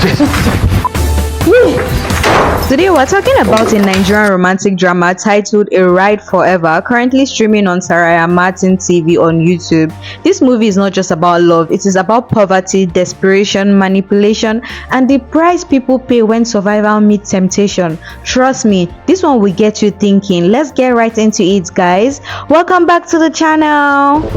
Today we're talking about a Nigerian romantic drama titled A Ride Forever, currently streaming on Sarian TV on YouTube. This movie is not just about love, it is about poverty, desperation, manipulation, and the price people pay when survival meets temptation. Trust me, this one will get you thinking. Let's get right into it, guys. Welcome back to the channel.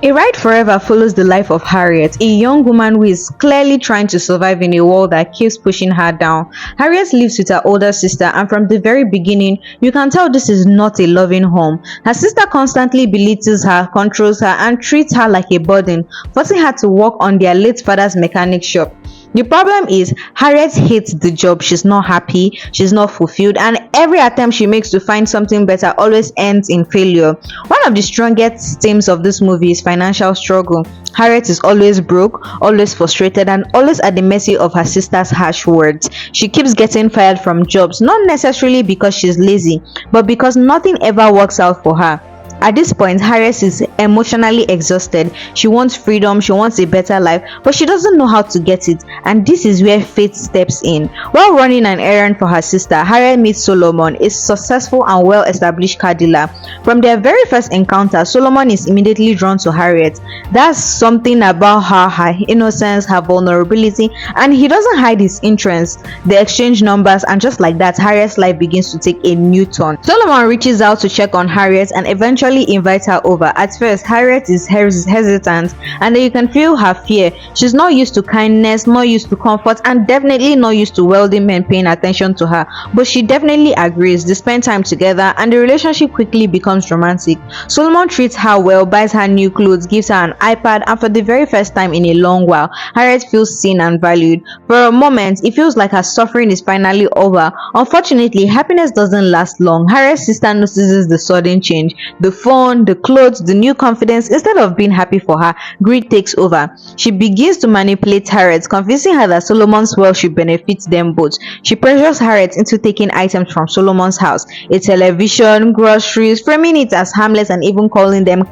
A Ride Forever follows the life of Harriet, a young woman who is clearly trying to survive in a world that keeps pushing her down. Harriet lives with her older sister, and from the very beginning, you can tell this is not a loving home. Her sister constantly belittles her, controls her, and treats her like a burden, forcing her to work on their late father's mechanic shop. The problem is, Harriet hates the job. She's not happy, she's not fulfilled, and every attempt she makes to find something better always ends in failure. One of the strongest themes of this movie is financial struggle. Harriet is always broke, always frustrated, and always at the mercy of her sister's harsh words. She keeps getting fired from jobs, not necessarily because she's lazy, but because nothing ever works out for her. At this point, Harriet is emotionally exhausted. She wants freedom, she wants a better life, but she doesn't know how to get it, and this is where fate steps in. While running an errand for her sister, Harriet meets Solomon, a successful and well-established car dealer. From their very first encounter, Solomon is immediately drawn to Harriet. That's something about her innocence, her vulnerability, and he doesn't hide his interest. They exchange numbers, and just like that, Harriet's life begins to take a new turn. Solomon reaches out to check on Harriet and eventually invites her over. At first, Harriet is hesitant, and then you can feel her fear. She's not used to kindness, not used to comfort, and definitely not used to wealthy men paying attention to her. But she definitely agrees. They spend time together, and the relationship quickly becomes romantic. Solomon treats her well, buys her new clothes, gives her an iPad, and for the very first time in a long while, Harriet feels seen and valued. For a moment, it feels like her suffering is finally over. Unfortunately, happiness doesn't last long. Harriet's sister notices the sudden change. The phone, the clothes, the new confidence. Instead of being happy for her, greed takes over. She begins to manipulate Harriet, convincing her that Solomon's wealth should benefit them both. She pressures Harriet into taking items from Solomon's house, a television, groceries, framing it as harmless, and even calling them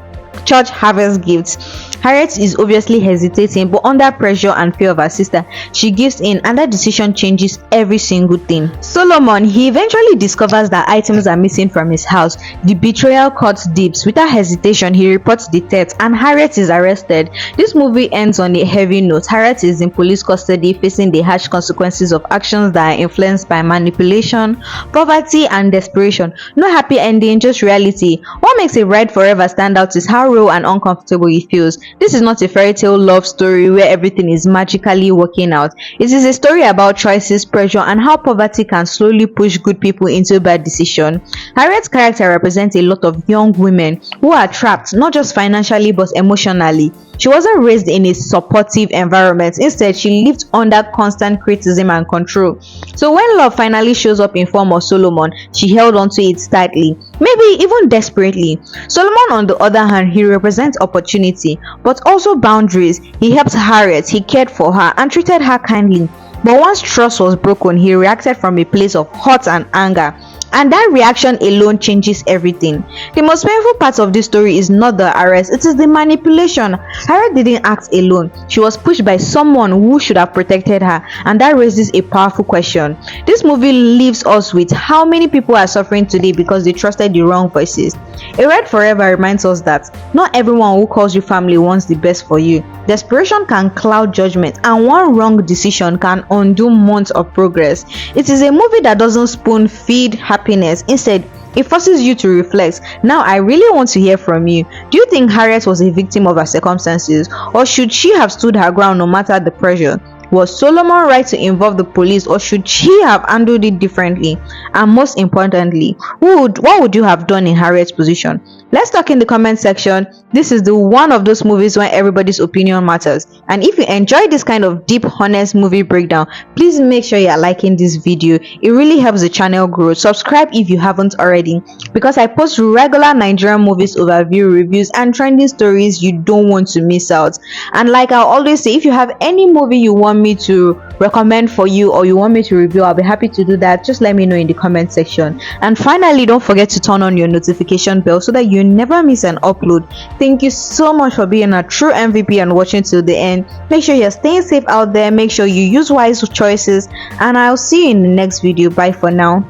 church harvest gifts. Harriet is obviously hesitating, but under pressure and fear of her sister, she gives in, and that decision changes every single thing. Solomon, he eventually discovers that items are missing from his house. The betrayal cuts deep. Without hesitation, he reports the theft, and Harriet is arrested. This movie ends on a heavy note. Harriet is in police custody, facing the harsh consequences of actions that are influenced by manipulation, poverty, and desperation. No happy ending, just reality. What makes A Ride Forever stand out is how real and uncomfortable it feels. This is not a fairy tale love story where everything is magically working out. It is a story about choices, pressure, and how poverty can slowly push good people into bad decisions. Harriet's character represents a lot of young women who are trapped, not just financially but emotionally. She wasn't raised in a supportive environment. Instead, she lived under constant criticism and control. So when love finally shows up in form of Solomon, she held onto it tightly, maybe even desperately. Solomon, on the other hand, he represents opportunity, but also boundaries. He helped Harriet, he cared for her, and treated her kindly. But once trust was broken, he reacted from a place of hurt and anger. And that reaction alone changes everything. The most painful part of this story is not the arrest, it is the manipulation. Harriet didn't act alone. She was pushed by someone who should have protected her, and that raises a powerful question. This movie leaves us with how many people are suffering today because they trusted the wrong voices. A Ride Forever reminds us that not everyone who calls you family wants the best for you. Desperation can cloud judgment, and one wrong decision can undo months of progress. It is a movie that doesn't spoon feed happiness. Instead, it forces you to reflect. Now, I really want to hear from you. Do you think Harriet was a victim of her circumstances, or should she have stood her ground no matter the pressure? Was Solomon right to involve the police, or should she have handled it differently? And most importantly, what would you have done in Harriet's position? Let's talk in the comment section. This is the one of those movies where everybody's opinion matters. And if you enjoy this kind of deep, honest movie breakdown, please make sure you are liking this video. It really helps the channel grow. Subscribe if you haven't already, because I post regular Nigerian movies overview reviews and trending stories you don't want to miss out. And like I always say, if you have any movie you want me to recommend for you or you want me to review, I'll be happy to do that. Just let me know in the comment section. And finally, don't forget to turn on your notification bell so that you never miss an upload. Thank you so much for being a true MVP and watching till the end. Make sure you're staying safe out there, make sure you use wise choices, and I'll see you in the next video. Bye for now.